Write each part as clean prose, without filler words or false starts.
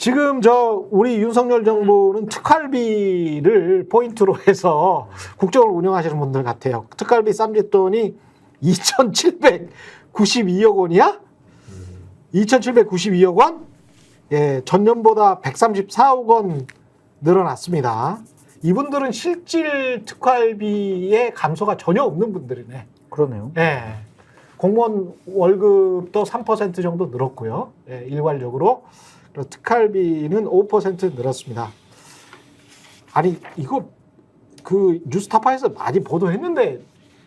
지금 우리 윤석열 정부는 특활비를 포인트로 해서 국정을 운영하시는 분들 같아요. 특활비 쌈짓돈이 2,792억 원이야? 2,792억 원? 예, 전년보다 134억 원 늘어났습니다. 이분들은 실질 특활비의 감소가 전혀 없는 분들이네. 그러네요. 예. 공무원 월급도 3% 정도 늘었고요. 예, 일괄적으로. 그리고 특활비는 5% 늘었습니다. 아니, 이거 그 뉴스타파에서 많이 보도했는데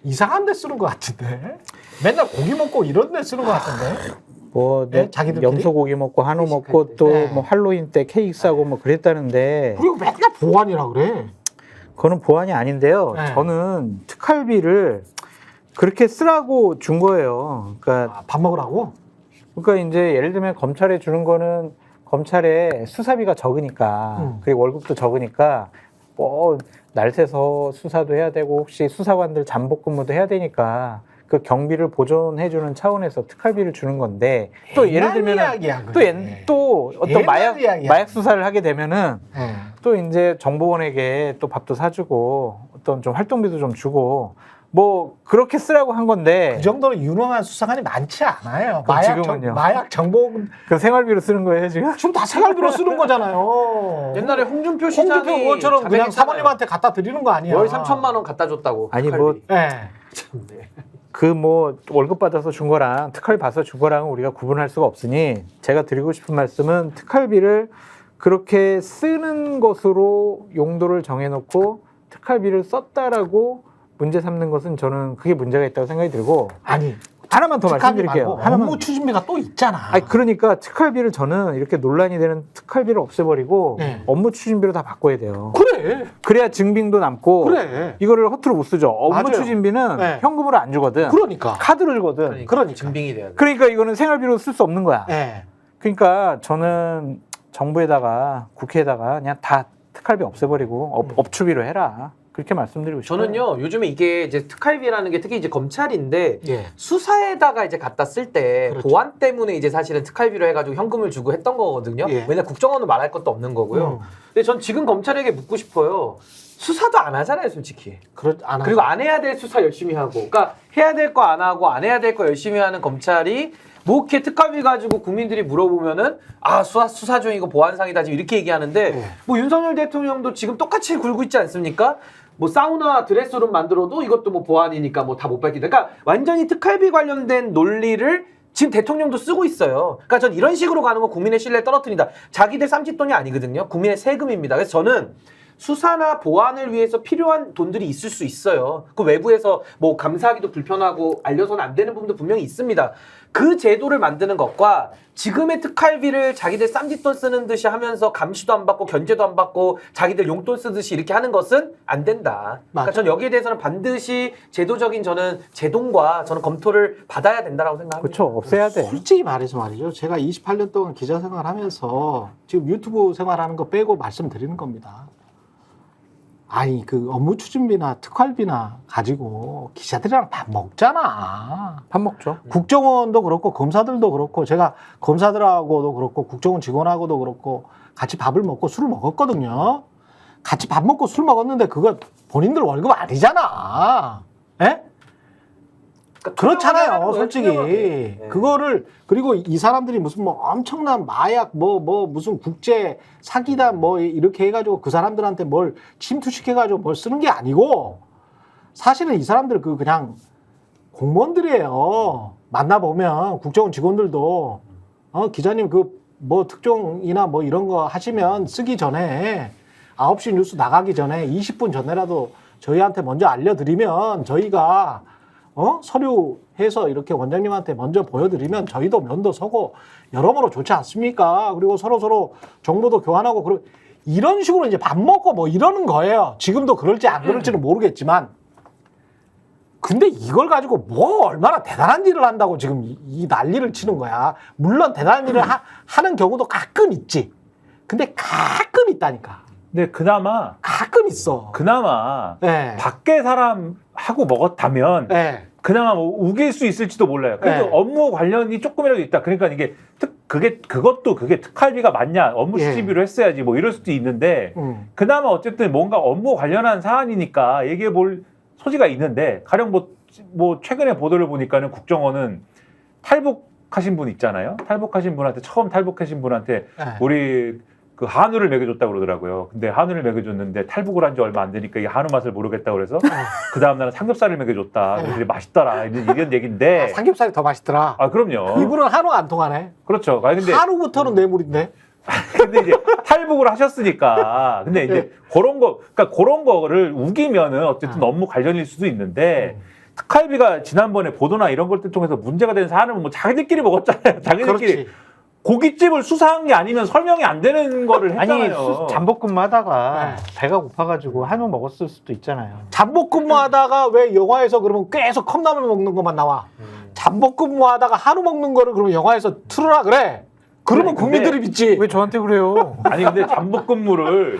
이상한 데 쓰는 것 같은데? 맨날 고기 먹고 이런 데 쓰는 것 같은데? 뭐 네, 자기들끼리? 염소고기 먹고 한우 먹고 또 네. 뭐 할로윈 때 케이크 싸고 뭐 그랬다는데 그리고 맨날 보안이라 그래. 그거는 보안이 아닌데요. 네. 저는 특활비를 그렇게 쓰라고 준 거예요. 그러니까 밥 먹으라고? 이제 예를 들면 검찰에 주는 거는 검찰에 수사비가 적으니까 그리고 월급도 적으니까 뭐 날 새서 수사도 해야 되고 혹시 수사관들 잠복 근무도 해야 되니까 그 경비를 보존해주는 차원에서 특활비를 주는 건데 또 예를 들면 또 어떤 마약 수사를 하게 되면은 또 이제 정보원에게 또 밥도 사주고 어떤 좀 활동비도 좀 주고 뭐 그렇게 쓰라고 한 건데 그 정도로 유능한 수사관이 많지 않아요. 지금은요? 마약 정보 그 생활비로 쓰는 거예요 지금? 지금 다 생활비로 쓰는 거잖아요. 옛날에 홍준표 시장이 그것처럼 그냥 사모님한테 갖다 드리는 거 아니야. 월 3천만 원 갖다 줬다고. 아니 특활비. 뭐 네. 그 뭐 월급 받아서 준 거랑 특활비 받아서 준 거랑은 우리가 구분할 수가 없으니 제가 드리고 싶은 말씀은 특활비를 그렇게 쓰는 것으로 용도를 정해놓고 특활비를 썼다라고 문제 삼는 것은 저는 그게 문제가 있다고 생각이 들고 아니 하나만 더 말씀드릴게요. 하나만. 업무 추진비가 또 있잖아. 아니 그러니까 특활비를 저는 이렇게 논란이 되는 특활비를 없애버리고 네. 업무 추진비로 다 바꿔야 돼요. 그래. 그래야 증빙도 남고 그래. 이거를 허투루 못 쓰죠. 업무 맞아요. 추진비는 네. 현금으로 안 주거든. 그러니까. 카드로 주거든. 그러니까. 증빙이 돼야 돼. 그러니까 이거는 생활비로 쓸 수 없는 거야. 네. 그러니까 저는 정부에다가 국회에다가 그냥 다 특활비 없애버리고 업추비로 해라. 그렇게 말씀드리고 싶어요. 저는요 요즘에 이게 이제 특활비라는 게 특히 이제 검찰인데 예. 수사에다가 이제 갖다 쓸 때 그렇죠. 보안 때문에 이제 사실은 특활비로 해가지고 현금을 주고 했던 거거든요. 예. 왜냐 국정원은 말할 것도 없는 거고요. 근데 전 지금 검찰에게 묻고 싶어요. 수사도 안 하잖아요, 솔직히. 그리고 안 해야 될 수사 열심히 하고, 그러니까 해야 될 거 안 하고 안 해야 될 거 열심히 하는 검찰이 뭐 이렇게 특활비 가지고 국민들이 물어보면은 아 수사 중이고 보안상이다 지금 이렇게 얘기하는데 뭐 윤석열 대통령도 지금 똑같이 굴고 있지 않습니까? 뭐 사우나 드레스룸 만들어도 이것도 뭐 보안이니까 뭐 다 못 밝힌다. 그러니까 완전히 특활비 관련된 논리를 지금 대통령도 쓰고 있어요. 그러니까 전 이런 식으로 가는 거 국민의 신뢰 떨어뜨린다. 자기들 쌈짓돈이 아니거든요. 국민의 세금입니다. 그래서 저는 수사나 보안을 위해서 필요한 돈들이 있을 수 있어요. 그 외부에서 뭐 감사하기도 불편하고 알려서는 안 되는 부분도 분명히 있습니다. 그 제도를 만드는 것과 지금의 특활비를 자기들 쌈짓돈 쓰는 듯이 하면서 감시도 안 받고 견제도 안 받고 자기들 용돈 쓰듯이 이렇게 하는 것은 안 된다. 그러니까 전 여기에 대해서는 반드시 제도적인 저는 제동과 저는 검토를 받아야 된다라고 생각합니다. 그렇죠. 없애야 돼. 솔직히 말해서 말이죠. 제가 28년 동안 기자 생활하면서 지금 유튜브 생활하는 거 빼고 말씀드리는 겁니다. 아니 그 업무 추진비나 특활비나 가지고 기자들이랑 밥 먹잖아. 밥 먹죠. 국정원도 그렇고 검사들도 그렇고 제가 검사들하고도 그렇고 국정원 직원하고도 그렇고 같이 밥을 먹고 술을 먹었거든요. 같이 밥 먹고 술 먹었는데 그거 본인들 월급 아니잖아. 예? 그러니까 그렇잖아요, 솔직히. 네. 그거를, 그리고 이 사람들이 무슨 뭐 엄청난 마약, 무슨 국제 사기단 뭐 이렇게 해가지고 그 사람들한테 뭘 침투시켜가지고 뭘 쓰는 게 아니고 사실은 이 사람들 그냥 공무원들이에요. 만나보면 국정원 직원들도 기자님 그 뭐 특종이나 뭐 이런 거 하시면 쓰기 전에 9시 뉴스 나가기 전에 20분 전에라도 저희한테 먼저 알려드리면 저희가 서류해서 이렇게 원장님한테 먼저 보여드리면 저희도 면도 서고 여러모로 좋지 않습니까? 그리고 서로 정보도 교환하고 이런 식으로 이제 밥 먹고 뭐 이러는 거예요. 지금도 그럴지 안 그럴지는 모르겠지만. 근데 이걸 가지고 뭐 얼마나 대단한 일을 한다고 지금 이 난리를 치는 거야. 물론 대단한 일을 하는 경우도 가끔 있지. 근데 가끔 있다니까. 근데 그나마 네. 밖에 사람하고 먹었다면 네. 그나마 뭐 우길 수 있을지도 몰라요. 그래도 네. 업무 관련이 조금이라도 있다. 그러니까 이게 그것도 특활비가 맞냐? 업무 예. 수지비로 했어야지 뭐 이럴 수도 있는데 그나마 어쨌든 뭔가 업무 관련한 사안이니까 얘기해 볼 소지가 있는데 가령 뭐 최근에 보도를 보니까는 국정원은 탈북하신 분 있잖아요. 탈북하신 분한테 처음 탈북하신 분한테 네. 우리 그 한우를 먹여줬다고 그러더라고요. 근데 한우를 먹여줬는데 탈북을 한 지 얼마 안 되니까 이 한우 맛을 모르겠다고 그래서 그 다음날은 삼겹살을 먹여줬다. 그래서 맛있더라. 이런 얘기인데. 삼겹살이 더 맛있더라. 아 그럼요. 이분은 한우가 안 통하네. 그렇죠. 아니, 근데 한우부터는 뇌물인데. 근데 이제 탈북을 하셨으니까. 근데 이제 그러니까 그런 거를 우기면은 어쨌든 업무 관련일 수도 있는데. 특활비가 지난번에 보도나 이런 걸 통해서 문제가 된 사안은 뭐 자기들끼리 먹었잖아요. 자기들끼리. 그렇지. 고깃집을 수사한 게 아니면 설명이 안 되는 거를 했잖아요. 아니 잠복근무 하다가 네. 배가 고파가지고 한우 먹었을 수도 있잖아요. 잠복근무하다가 왜 영화에서 그러면 계속 컵라면 먹는 것만 나와? 잠복근무하다가 한우 먹는 거를 그러면 영화에서 틀어라 그래. 그러면 아니, 근데 국민들이 믿지. 왜 저한테 그래요? 아니 근데 잠복근무를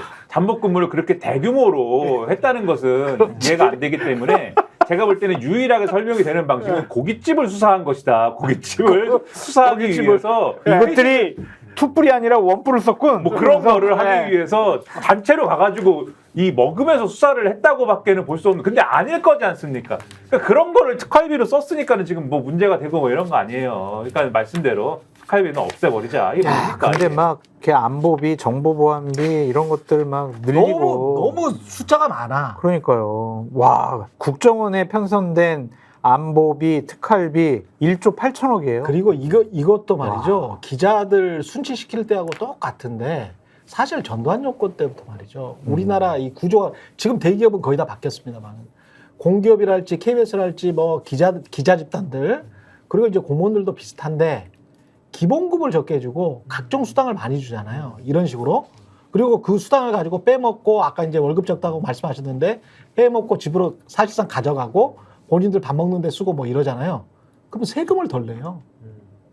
그렇게 대규모로 했다는 것은 이해가 안 되기 때문에 제가 볼 때는 유일하게 설명이 되는 방식은 고깃집을 수사한 것이다. 고깃집을 수사하기 위해서 이것들이 투뿔이 아니라 원뿔을 썼군. 뭐 그런 거를 네. 하기 위해서 단체로 가가지고 이 먹으면서 수사를 했다고밖에는 볼 수 없는. 근데 아닐 거지 않습니까? 그러니까 그런 거를 특활비로 썼으니까는 지금 뭐 문제가 되고 뭐 이런 거 아니에요. 그러니까 말씀대로 특활비는 없애버리자. 이게 뭡니까? 근데 이게. 막 걔 안보비, 정보보안비 이런 것들 막 늘리고 너무 숫자가 많아. 그러니까요. 와 국정원에 편성된 안보비, 특활비 1조 8천억이에요. 그리고 이것도 말이죠. 기자들 순치시킬 때하고 똑같은데 사실 전두환 정권 때부터 말이죠. 우리나라 이 구조가 지금 대기업은 거의 다 바뀌었습니다만 공기업이랄지 KBS랄지 뭐 기자 집단들 그리고 이제 공무원들도 비슷한데 기본급을 적게 해주고 각종 수당을 많이 주잖아요. 이런 식으로. 그리고 그 수당을 가지고 빼먹고 아까 이제 월급 적다고 말씀하셨는데 빼먹고 집으로 사실상 가져가고 본인들 밥 먹는 데 쓰고 뭐 이러잖아요. 그럼 세금을 덜 내요.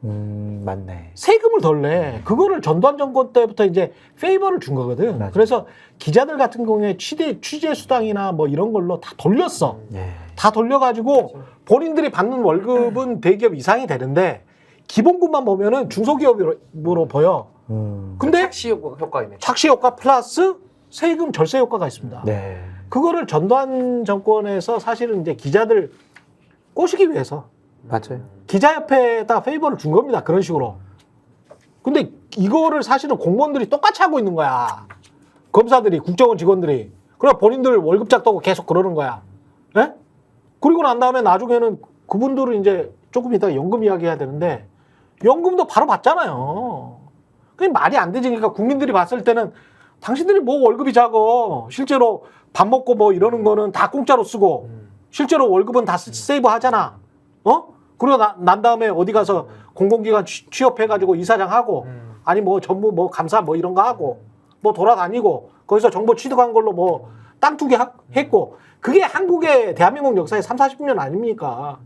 맞네. 세금을 덜 내. 그거를 전두환 정권 때부터 이제 페이버를 준 거거든. 맞아. 그래서 기자들 같은 경우에 취재 수당이나 뭐 이런 걸로 다 돌렸어. 예. 다 돌려가지고 본인들이 받는 월급은 대기업 이상이 되는데 기본급만 보면은 중소기업으로 보여. 근데 착시 효과이네. 착시 효과 플러스 세금 절세 효과가 있습니다. 네. 그거를 전두환 정권에서 사실은 이제 기자들 꼬시기 위해서 맞아요. 기자협회에다 페이버를 준 겁니다. 그런 식으로. 근데 이거를 사실은 공무원들이 똑같이 하고 있는 거야. 검사들이, 국정원 직원들이. 그래 본인들 월급 작다고 계속 그러는 거야. 예? 그리고 난 다음에 나중에는 그분들은 이제 조금 이따 연금 이야기해야 되는데 연금도 바로 받잖아요. 그게 말이 안 되지. 그러니까 국민들이 봤을 때는 당신들이 뭐 월급이 작어. 실제로 밥 먹고 뭐 이러는 거는 다 공짜로 쓰고 실제로 월급은 다 세이브 하잖아. 어? 그리고 난 다음에 어디 가서 공공기관 취업해가지고 이사장 하고 아니 뭐 전무 뭐 감사 뭐 이런 거 하고 뭐 돌아다니고 거기서 정보 취득한 걸로 뭐 땅 투기 했고 그게 한국의 대한민국 역사의 30-40년 아닙니까?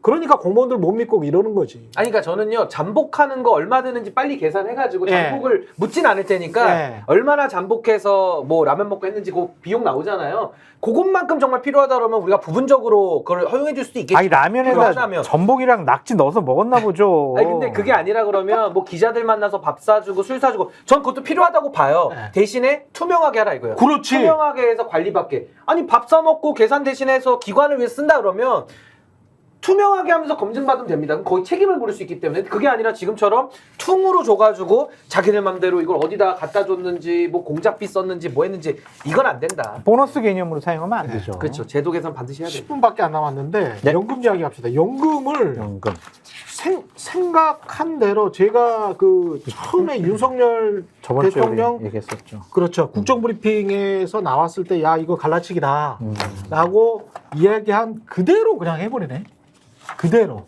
그러니까 공무원들 못 믿고 이러는 거지. 아니, 그러니까 저는요, 잠복하는 거 얼마 드는지 빨리 계산해가지고 예. 잠복을 묻진 않을 테니까 예. 얼마나 잠복해서 뭐 라면 먹고 했는지 그 비용 나오잖아요. 그것만큼 정말 필요하다 그러면 우리가 부분적으로 그걸 허용해 줄 수도 있겠지. 아니 라면에다 필요하다면. 전복이랑 낙지 넣어서 먹었나 보죠. 아니 근데 그게 아니라 그러면 뭐 기자들 만나서 밥 사주고 술 사주고 전 그것도 필요하다고 봐요. 네. 대신에 투명하게 하라 이거예요. 그렇지. 투명하게 해서 관리받게. 아니 밥 사 먹고 계산 대신해서 기관을 위해 쓴다 그러면 투명하게 하면서 검증받으면 됩니다. 그럼 거의 책임을 물을 수 있기 때문에 그게 아니라 지금처럼 퉁으로 줘가지고 자기들 맘대로 이걸 어디다 갖다 줬는지 뭐 공작비 썼는지 뭐 했는지 이건 안 된다. 보너스 개념으로 사용하면 안 되죠. 그렇죠. 제도 개선 반드시 해야 돼요. 10분밖에 안 남았는데 네. 연금 이야기 합시다. 연금을 연금. 생각한 대로 제가 그 처음에 윤석열 저번 주에 대통령 우리 얘기했었죠. 그렇죠. 국정브리핑에서 나왔을 때 야 이거 갈라치기다 라고 이야기한 그대로 그냥 해버리네. 그대로.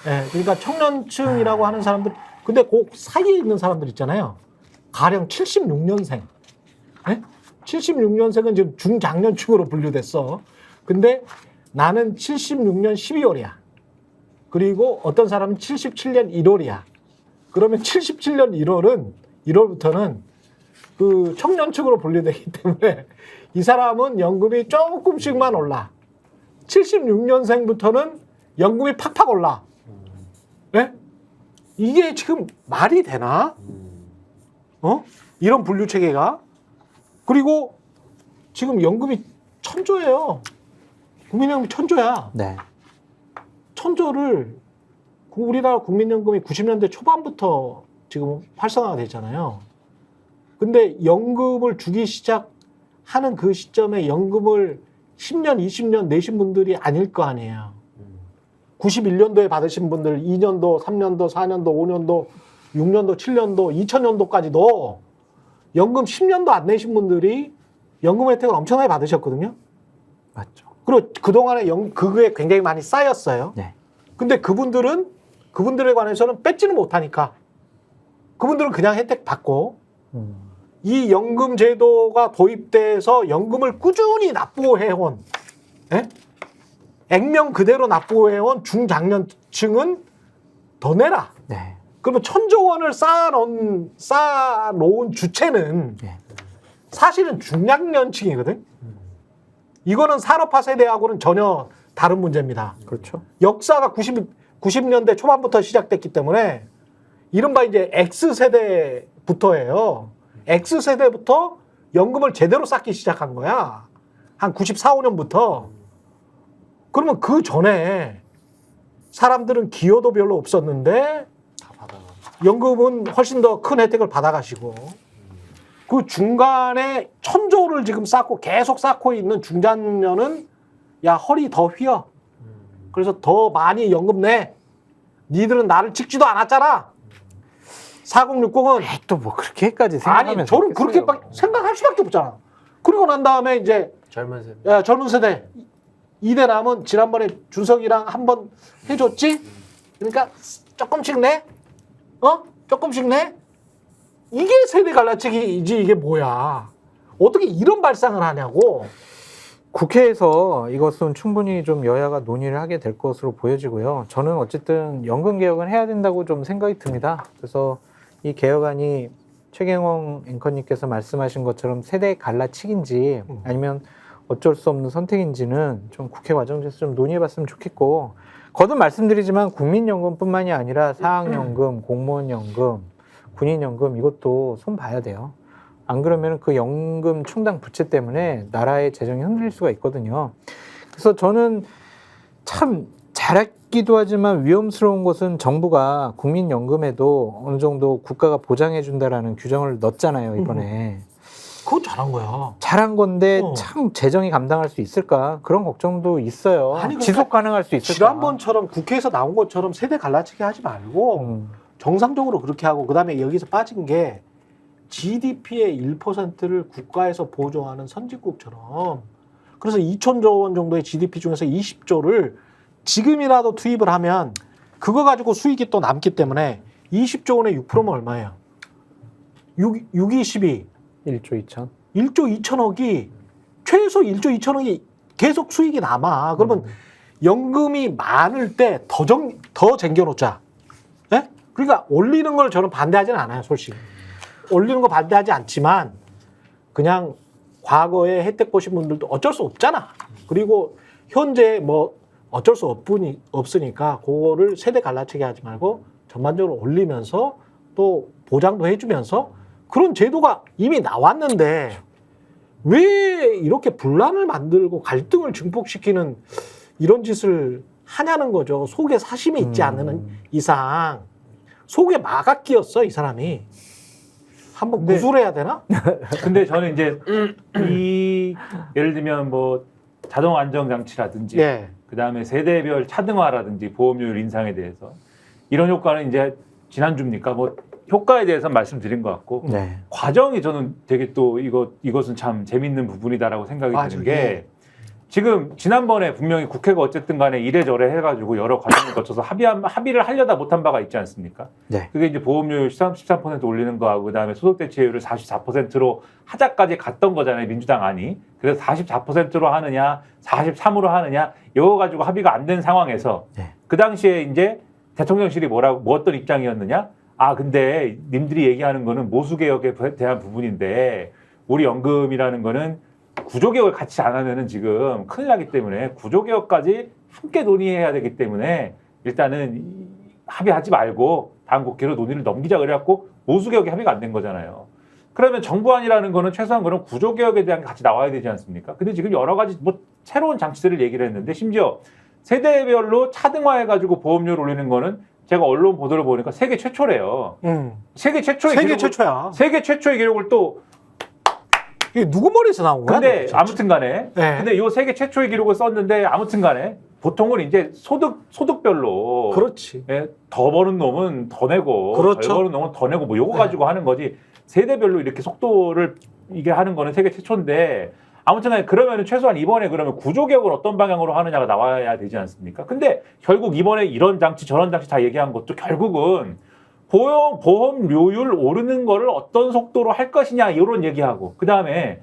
예, 그러니까 청년층이라고 하는 사람들 근데 그 사이에 있는 사람들 있잖아요. 가령 76년생. 예? 76년생은 지금 중장년층으로 분류됐어. 근데 나는 76년 12월이야. 그리고 어떤 사람은 77년 1월이야. 그러면 77년 1월부터는 그 청년층으로 분류되기 때문에 이 사람은 연금이 조금씩만 올라. 76년생부터는 연금이 팍팍 올라. 네? 이게 지금 말이 되나? 이런 분류 체계가. 그리고 지금 연금이 1,000조예요. 국민연금이 1,000조야. 네. 1,000조를 우리나라 국민연금이 90년대 초반부터 지금 활성화가 됐잖아요. 근데 연금을 주기 시작하는 그 시점에 연금을 10년, 20년 내신 분들이 아닐 거 아니에요. 91년도에 받으신 분들 2년도, 3년도, 4년도, 5년도, 6년도, 7년도, 2000년도까지도 연금 10년도 안 내신 분들이 연금 혜택을 엄청나게 받으셨거든요. 맞죠. 그리고 그동안에 그게 굉장히 많이 쌓였어요. 네. 근데 그분들에 관해서는 뺏지는 못하니까 그분들은 그냥 혜택 받고 이 연금 제도가 도입돼서 연금을 꾸준히 납부해온 액면 그대로 납부해온 중장년층은 더 내라. 네. 그러면 1,000조 원을 쌓아놓은 주체는 네. 사실은 중장년층이거든. 이거는 산업화 세대하고는 전혀 다른 문제입니다. 그렇죠. 역사가 90년대 초반부터 시작됐기 때문에 이른바 이제 X세대부터예요. X세대부터 연금을 제대로 쌓기 시작한 거야. 한 94, 5년부터. 그러면 그 전에 사람들은 기여도 별로 없었는데 연금은 훨씬 더 큰 혜택을 받아가시고 그 중간에 1,000조를 지금 쌓고 계속 쌓고 있는 중장년은 야 허리 더 휘어. 그래서 더 많이 연금 내. 니들은 나를 찍지도 않았잖아. 4060은 또 뭐 그렇게까지 생각하면서 아니 저는 그렇게 생각할 수밖에 없잖아. 그리고 난 다음에 이제 젊은 세대. 야, 젊은 세대 이대남은 지난번에 준석이랑 한번 해줬지. 그러니까 조금씩 내. 조금씩 내. 이게 세대 갈라치기이지 이게 뭐야. 어떻게 이런 발상을 하냐고. 국회에서 이것은 충분히 좀 여야가 논의를 하게 될 것으로 보여지고요. 저는 어쨌든 연금 개혁은 해야 된다고 좀 생각이 듭니다. 그래서 이 개혁안이 최경영 앵커님께서 말씀하신 것처럼 세대 갈라치기인지 아니면 어쩔 수 없는 선택인지는 좀 국회 과정에서 좀 논의해봤으면 좋겠고, 거듭 말씀드리지만 국민연금뿐만이 아니라 사학연금, 공무원연금, 군인연금 이것도 손 봐야 돼요. 안 그러면 그 연금 충당 부채 때문에 나라의 재정이 흔들릴 수가 있거든요. 그래서 저는 참 잘했기도 하지만 위험스러운 것은 정부가 국민연금에도 어느 정도 국가가 보장해준다라는 규정을 넣었잖아요, 이번에. 그거 잘한 거야. 잘한 건데 참 재정이 감당할 수 있을까? 그런 걱정도 있어요. 아니, 그러니까 지속 가능할 수 있을까? 지난번처럼 국회에서 나온 것처럼 세대 갈라치기 하지 말고 정상적으로 그렇게 하고 그다음에 여기서 빠진 게 GDP의 1%를 국가에서 보조하는 선진국처럼 그래서 2,000조 원 정도의 GDP 중에서 20조를 지금이라도 투입을 하면 그거 가지고 수익이 또 남기 때문에 20조 원의 6%면 얼마예요? 6, 12. 1조 2천. 1조 2천억이 최소 1조 2천억이 계속 수익이 남아. 그러면 연금이 많을 때 더 쟁겨놓자. 예? 그러니까 올리는 걸 저는 반대하지는 않아요, 솔직히. 올리는 거 반대하지 않지만 그냥 과거에 혜택 보신 분들도 어쩔 수 없잖아. 그리고 현재 뭐 어쩔 수 없으니까 그거를 세대 갈라치기 하지 말고 전반적으로 올리면서 또 보장도 해주면서 그런 제도가 이미 나왔는데 왜 이렇게 분란을 만들고 갈등을 증폭시키는 이런 짓을 하냐는 거죠. 속에 사심이 있지 않는 이상 속에 마가 끼었어 이 사람이. 한번 구술해야 되나? 근데 저는 이제 이 예를 들면 뭐 자동 안정 장치라든지 예. 그다음에 세대별 차등화라든지 보험료율 인상에 대해서 이런 효과는 이제 지난주입니까? 뭐 효과에 대해서 말씀드린 것 같고 네. 과정이 저는 되게 또 이것은 참 재밌는 부분이다라고 생각이 드는 게 예. 지금 지난번에 분명히 국회가 어쨌든 간에 이래저래 해가지고 여러 과정을 거쳐서 합의를 하려다 못한 바가 있지 않습니까? 네. 그게 이제 보험료율 13% 올리는 거하고 그다음에 소득대체율을 44%로 하자까지 갔던 거잖아요. 민주당 안이. 그래서 44%로 하느냐 43으로 하느냐 이거 가지고 합의가 안 된 상황에서 네. 그 당시에 이제 대통령실이 뭐 어떤 입장이었느냐? 아 근데 님들이 얘기하는 거는 모수개혁에 대한 부분인데 우리 연금이라는 거는 구조개혁을 같이 안 하면은 지금 큰일 나기 때문에 구조개혁까지 함께 논의해야 되기 때문에 일단은 합의하지 말고 다음 국회로 논의를 넘기자 그래갖고 보수개혁이 합의가 안 된 거잖아요. 그러면 정부안이라는 거는 최소한 그런 구조개혁에 대한 게 같이 나와야 되지 않습니까? 근데 지금 여러 가지 뭐 새로운 장치들을 얘기를 했는데 심지어 세대별로 차등화해가지고 보험료를 올리는 거는 제가 언론 보도를 보니까 세계 최초래요. 세계 최초의 세계 기록을, 최초야. 세계 최초의 기록을 또 이게 누구 머리에서 나온 거야? 근데 도대체? 아무튼 간에 네. 근데 요 세계 최초의 기록을 썼는데 아무튼 간에 보통은 이제 소득별로 그렇지. 예, 더 버는 놈은 더 내고 그렇죠. 덜 버는 놈은 더 내고 뭐 요거 네. 가지고 하는 거지 세대별로 이렇게 속도를 이게 하는 거는 세계 최초인데 아무튼 간에 그러면은 최소한 이번에 그러면 구조개혁을 어떤 방향으로 하느냐가 나와야 되지 않습니까? 근데 결국 이번에 이런 장치 저런 장치 다 얘기한 것도 결국은 보험료율 오르는 거를 어떤 속도로 할 것이냐 이런 얘기하고 그 다음에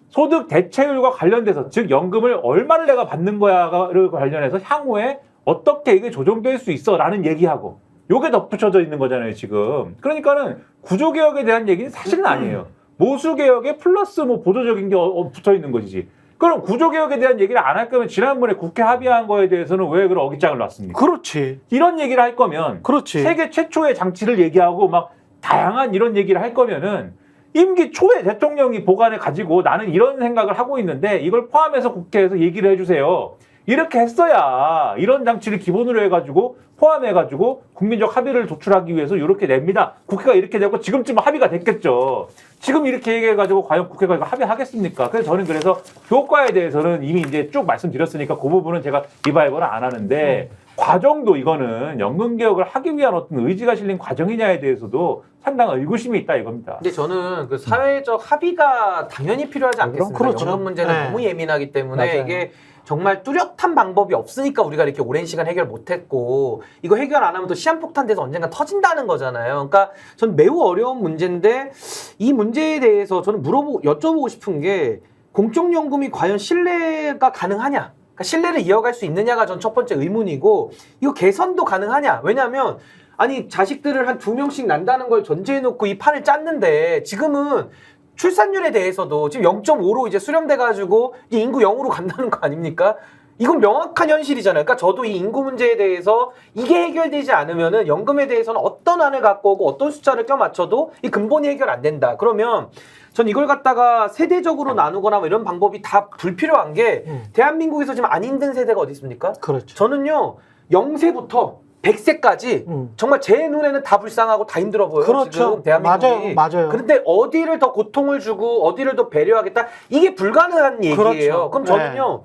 소득 대체율과 관련돼서 즉 연금을 얼마를 내가 받는 거야를 관련해서 향후에 어떻게 이게 조정될 수 있어라는 얘기하고 요게 덧붙여져 있는 거잖아요 지금. 그러니까는 구조개혁에 대한 얘기는 사실은 아니에요. 모수개혁에 플러스 뭐 보조적인 게 붙어 있는 것이지. 그럼 구조개혁에 대한 얘기를 안 할 거면 지난번에 국회 합의한 거에 대해서는 왜 그런 어깃장을 놨습니까? 그렇지. 이런 얘기를 할 거면 그렇지. 세계 최초의 장치를 얘기하고 막 다양한 이런 얘기를 할 거면은 임기 초에 대통령이 보관해 가지고 나는 이런 생각을 하고 있는데 이걸 포함해서 국회에서 얘기를 해주세요. 이렇게 했어야 이런 장치를 기본으로 해가지고 포함해가지고 국민적 합의를 도출하기 위해서 이렇게 냅니다. 국회가 이렇게 되고 지금쯤 합의가 됐겠죠. 지금 이렇게 얘기해가지고 과연 국회가 이거 합의하겠습니까? 그래서 저는 그래서 효과에 대해서는 이미 이제 쭉 말씀드렸으니까 그 부분은 제가 리바이벌은 안 하는데 과정도 이거는 연금개혁을 하기 위한 어떤 의지가 실린 과정이냐에 대해서도 상당한 의구심이 있다 이겁니다. 근데 저는 그 사회적 합의가 당연히 필요하지 않겠습니까? 그렇죠. 연금 문제는 네. 너무 예민하기 때문에 맞아요. 이게 정말 뚜렷한 방법이 없으니까 우리가 이렇게 오랜 시간 해결 못했고 이거 해결 안 하면 또 시한폭탄 돼서 언젠가 터진다는 거잖아요. 그러니까 전 매우 어려운 문제인데 이 문제에 대해서 저는 여쭤보고 싶은 게 공적연금이 과연 신뢰가 가능하냐? 그러니까 신뢰를 이어갈 수 있느냐가 전 첫 번째 의문이고 이거 개선도 가능하냐? 왜냐하면 아니 자식들을 한 2명씩 난다는 걸 전제해놓고 이 판을 짰는데 지금은 출산율에 대해서도 지금 0.5로 이제 수렴돼가지고 이제 인구 0으로 간다는 거 아닙니까? 이건 명확한 현실이잖아요. 그러니까 저도 이 인구 문제에 대해서 이게 해결되지 않으면은 연금에 대해서는 어떤 안을 갖고 오고 어떤 숫자를 껴맞춰도 이 근본이 해결 안 된다. 그러면 전 이걸 갖다가 세대적으로 나누거나 뭐 이런 방법이 다 불필요한 게 대한민국에서 지금 안 힘든 세대가 어디 있습니까? 그렇죠. 저는요 0세부터 100세까지 정말 제 눈에는 다 불쌍하고 다 힘들어 보여요. 그렇죠. 지금 대한민국이. 맞아요. 그런데 어디를 더 고통을 주고 어디를 더 배려하겠다? 이게 불가능한 얘기예요. 그렇죠. 그럼 저는요.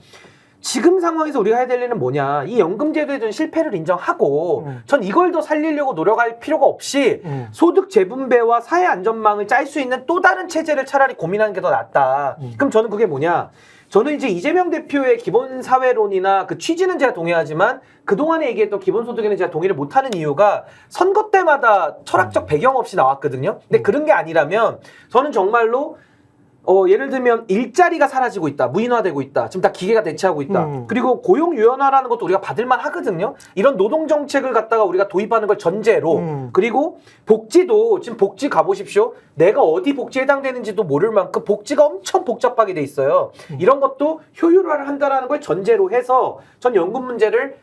지금 상황에서 우리가 해야 될 일은 뭐냐? 이 연금제도에 대한 실패를 인정하고 전 이걸 더 살리려고 노력할 필요가 없이 소득 재분배와 사회 안전망을 짤 수 있는 또 다른 체제를 차라리 고민하는 게 더 낫다. 그럼 저는 그게 뭐냐? 저는 이제 이재명 대표의 기본사회론이나 그 취지는 제가 동의하지만 그동안에 얘기했던 기본소득에는 제가 동의를 못하는 이유가 선거 때마다 철학적 배경 없이 나왔거든요. 근데 그런 게 아니라면 저는 정말로 예를 들면 일자리가 사라지고 있다. 무인화되고 있다. 지금 다 기계가 대체하고 있다. 그리고 고용 유연화라는 것도 우리가 받을만 하거든요. 이런 노동 정책을 갖다가 우리가 도입하는 걸 전제로 그리고 복지도 지금 복지 가보십시오. 내가 어디 복지에 해당되는지도 모를 만큼 복지가 엄청 복잡하게 돼 있어요. 이런 것도 효율화를 한다라는 걸 전제로 해서 전 연금 문제를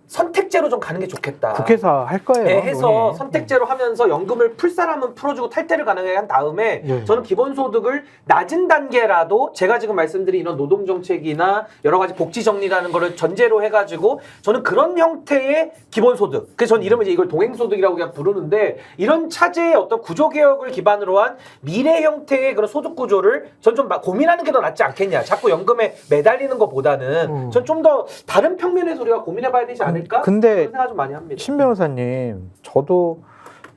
선택제로 좀 가는 게 좋겠다. 국회에서 할 거예요. 네, 해서 논의. 선택제로 하면서 연금을 풀 사람은 풀어주고 탈퇴를 가능하게 한 다음에 예. 저는 기본소득을 낮은 단계라도 제가 지금 말씀드린 이런 노동정책이나 여러 가지 복지 정리라는 거를 전제로 해가지고 저는 그런 형태의 기본소득 그래서 저는 이름을 이제 이걸 동행소득이라고 그냥 부르는데 이런 차제의 어떤 구조개혁을 기반으로 한 미래 형태의 그런 소득구조를 전 좀 고민하는 게 더 낫지 않겠냐. 자꾸 연금에 매달리는 것보다는 전 좀 더 다른 평면에서 우리가 고민해봐야 되지 않을까? 근데 그런 생각 좀 많이 합니다. 신 변호사님, 저도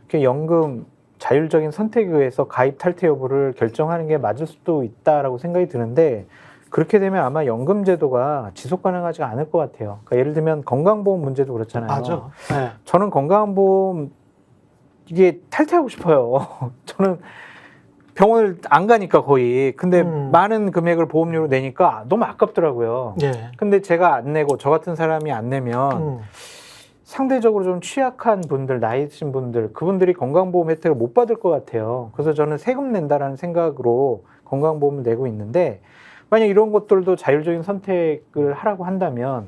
이렇게 연금 자율적인 선택에 의해서 가입 탈퇴 여부를 결정하는 게 맞을 수도 있다라고 생각이 드는데 그렇게 되면 아마 연금 제도가 지속 가능하지 않을 것 같아요. 그러니까 예를 들면 건강보험 문제도 그렇잖아요. 맞아. 네. 저는 건강보험 이게 탈퇴하고 싶어요. 저는 병원을 안 가니까 거의. 근데 많은 금액을 보험료로 내니까 너무 아깝더라고요. 예. 근데 제가 안 내고 저 같은 사람이 안 내면 상대적으로 좀 취약한 분들, 나이 드신 분들, 그분들이 건강보험 혜택을 못 받을 것 같아요. 그래서 저는 세금 낸다라는 생각으로 건강보험을 내고 있는데 만약 이런 것들도 자율적인 선택을 하라고 한다면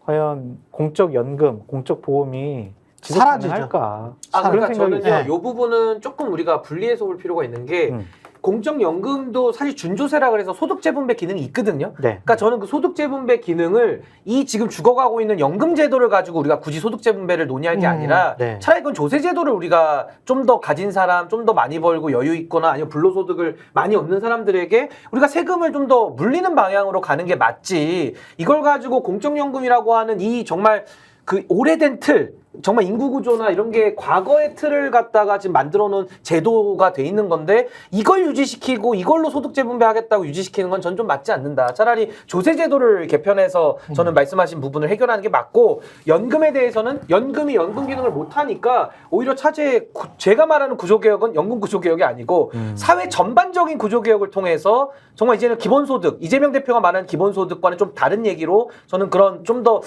과연 공적 연금, 공적 보험이 지속 사라지죠. 가능할까? 그러니까 그런 생각이 저는요, 네. 이 부분은 조금 우리가 분리해서 볼 필요가 있는 게 공적연금도 사실 준조세라 그래서 소득재분배 기능이 있거든요. 네. 그러니까 저는 그 소득재분배 기능을 이 지금 죽어가고 있는 연금제도를 가지고 우리가 굳이 소득재분배를 논의할 게 아니라 네. 차라리 그건 조세제도를 우리가 좀 더 가진 사람, 좀 더 많이 벌고 여유 있거나 아니면 불로소득을 많이 얻는 사람들에게 우리가 세금을 좀 더 물리는 방향으로 가는 게 맞지. 이걸 가지고 공적연금이라고 하는 이 정말 그 오래된 틀, 정말 인구구조나 이런 게 과거의 틀을 갖다가 지금 만들어 놓은 제도가 돼 있는 건데 이걸 유지시키고 이걸로 소득재분배하겠다고 유지시키는 건 전 좀 맞지 않는다. 차라리 조세제도를 개편해서 저는 말씀하신 부분을 해결하는 게 맞고 연금에 대해서는 연금이 연금 기능을 못하니까 오히려 제가 말하는 구조개혁은 연금 구조개혁이 아니고 사회 전반적인 구조개혁을 통해서 정말 이제는 기본소득, 이재명 대표가 말하는 기본소득과는 좀 다른 얘기로 저는 그런 좀 더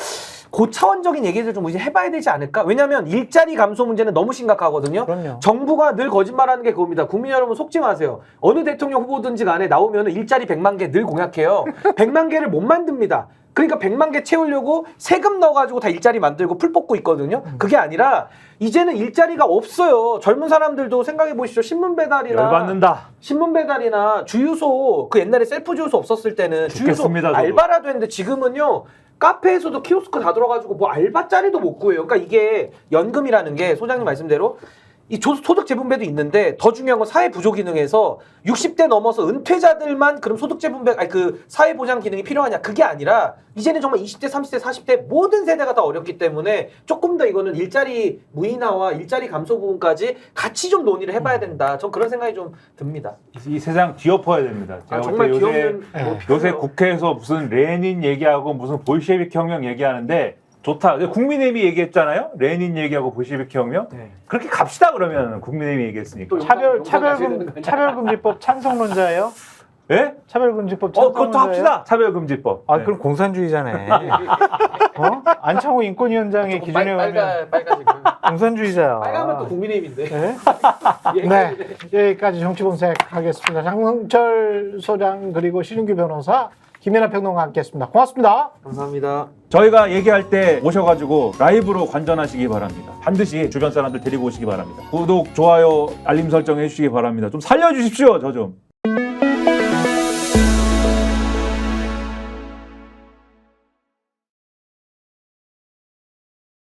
고차원적인 얘기를 좀 이제 해봐야 되지 않을까? 왜냐하면 일자리 감소 문제는 너무 심각하거든요. 그럼요. 정부가 늘 거짓말하는 게 그겁니다. 국민 여러분 속지 마세요. 어느 대통령 후보든지 간에 나오면 일자리 100만 개 늘 공약해요. 100만 개를 못 만듭니다. 그러니까 100만 개 채우려고 세금 넣어가지고 다 일자리 만들고 풀 뽑고 있거든요. 그게 아니라 이제는 일자리가 없어요. 젊은 사람들도 생각해 보시죠. 신문 열받는다. 배달이나 주유소 그 옛날에 셀프 주유소 없었을 때는 주유소 죽겠습니다, 저도. 알바라도 했는데 지금은요. 카페에서도 키오스크 다 들어가지고 뭐 알바 자리도 못 구해요. 그러니까 이게 연금이라는 게 소장님 말씀대로 이 소득 재분배도 있는데 더 중요한 건 사회 부조 기능에서 60대 넘어서 은퇴자들만 그럼 소득 재분배 그 사회 보장 기능이 필요하냐 그게 아니라 이제는 정말 20대, 30대, 40대 모든 세대가 다 어렵기 때문에 조금 더 이거는 일자리 무인화와 일자리 감소 부분까지 같이 좀 논의를 해봐야 된다. 전 그런 생각이 좀 듭니다. 이 세상 뒤엎어야 됩니다. 제가 정말 볼 때 귀엽는 요새 국회에서 무슨 레닌 얘기하고 무슨 볼셰비크 혁명 얘기하는데 좋다. 국민의힘이 얘기했잖아요. 레닌 얘기하고 볼셰비크 혁명. 네. 그렇게 갑시다 그러면 국민의힘이 얘기했으니까. 또 차별금지법 찬성론자예요? 예? 차별금지법 그것도 찬성론자예요? 합시다. 차별금지법. 아 네. 그럼 공산주의자네. 어? 안창호 인권위원장의 기준에 의하면 빨가지고 공산주의자야. 빨가면 또 국민의힘인데. 네? 네, 여기까지 정치본색 하겠습니다. 장성철 소장 그리고 신윤규 변호사, 김연아 평론가 함께했습니다. 고맙습니다. 감사합니다. 저희가 얘기할 때 오셔가지고 라이브로 관전하시기 바랍니다. 반드시 주변 사람들 데리고 오시기 바랍니다. 구독, 좋아요, 알림 설정 해주시기 바랍니다. 좀 살려주십시오. 저 좀.